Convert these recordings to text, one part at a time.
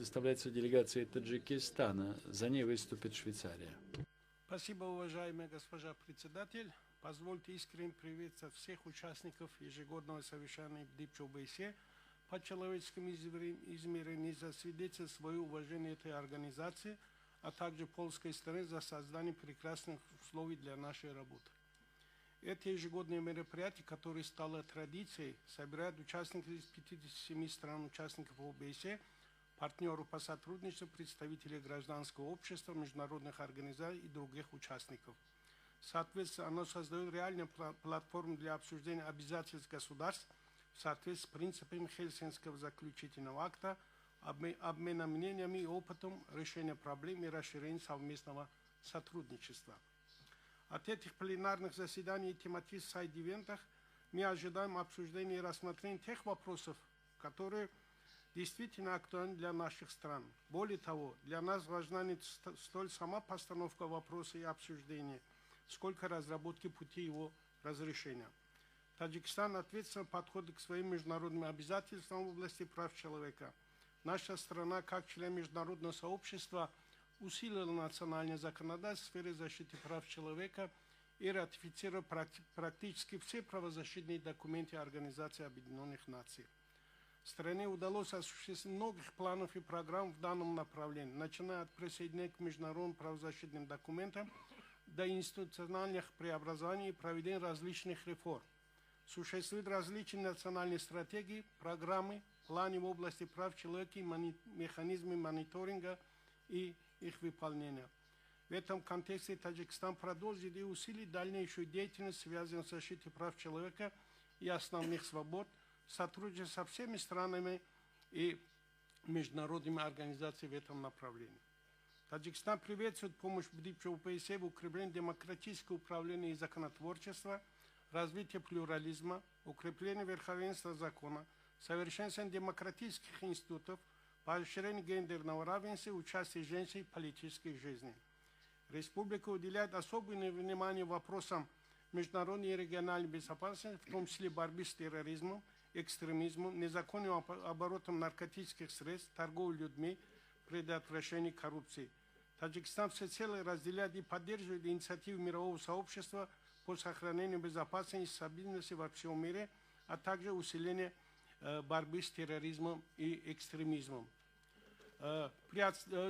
предоставляется делегации Таджикистана. За ней выступит Швейцария. Спасибо, уважаемая госпожа председатель. Позвольте искренне приветствовать всех участников ежегодного совещания в ДИПЧ-ОБСЕ по человеческому измерению за свидетельство свое уважение этой организации, а также польской стороны за создание прекрасных условий для нашей работы. Это ежегодное мероприятие, которое стало традицией, собирает участников из 57 стран участников ОБСЕ, партнеров по сотрудничеству, представителей гражданского общества, международных организаций и других участников. Соответственно, оно создает реальную платформу для обсуждения обязательств государств в соответствии с принципами Хельсинского заключительного акта, обмена мнениями и опытом решения проблем и расширения совместного сотрудничества. От этих пленарных заседаний и тематических сайд-ивентах мы ожидаем обсуждения и рассмотрения тех вопросов, которые действительно актуальны для наших стран. Более того, для нас важна не столь сама постановка вопроса и обсуждения, сколько разработки пути его разрешения. Таджикистан ответственно подходит к своим международным обязательствам в области прав человека. Наша страна, как член международного сообщества, усилила национальное законодательство в сфере защиты прав человека и ратифицировала практически все правозащитные документы Организации Объединенных Наций. Стране удалось осуществить многих планов и программ в данном направлении, начиная от присоединения к международным правозащитным документам до институциональных преобразований и проведения различных реформ. Существуют различные национальные стратегии, программы, планы в области прав человека и механизмы мониторинга и их выполнения. В этом контексте Таджикистан продолжит и усилит дальнейшую деятельность, связанную с защитой прав человека и основных свобод, сотрудничая со всеми странами и международными организациями в этом направлении. Таджикистан приветствует помощь ДИПЧ-ОБСЕ в укреплении демократического управления и законотворчества, развития плюрализма, укреплении верховенства закона, совершенствования демократических институтов, поощрение гендерного равенства и участия женщин в политической жизни. Республика уделяет особое внимание вопросам международной и региональной безопасности, в том числе борьбы с терроризмом, экстремизмом, незаконным оборотом наркотических средств, торговлей людьми, предотвращением коррупции. Таджикистан всецело разделяет и поддерживает инициативы мирового сообщества по сохранению безопасности и стабильности во всем мире, а также усиление борьбы с терроризмом и экстремизмом.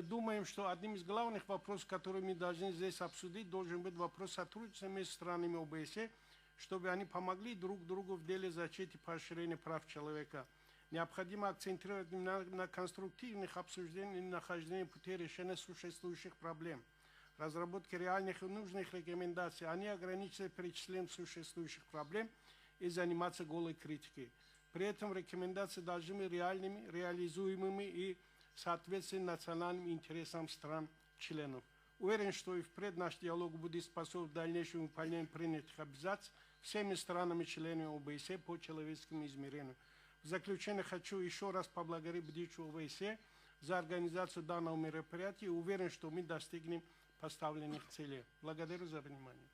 Думаем, что одним из главных вопросов, которые мы должны здесь обсудить, должен быть вопрос сотрудничества между странами ОБСЕ, чтобы они помогли друг другу в деле защиты и поощрения прав человека. Необходимо акцентировать на конструктивных обсуждениях и нахождении путей решения существующих проблем, разработке реальных и нужных рекомендаций, а не ограничиться перечислением существующих проблем и заниматься голой критикой. При этом рекомендации должны быть реальными, реализуемыми и соответствующими национальным интересам стран-членов. Уверен, что и впредь наш диалог будет способствовать дальнейшему выполнению принятых обязательств всеми странами-членами ОБСЕ по человеческому измерению. В заключение хочу еще раз поблагодарить ДИПЧ-ОБСЕ за организацию данного мероприятия и уверен, что мы достигнем поставленных целей. Благодарю за внимание.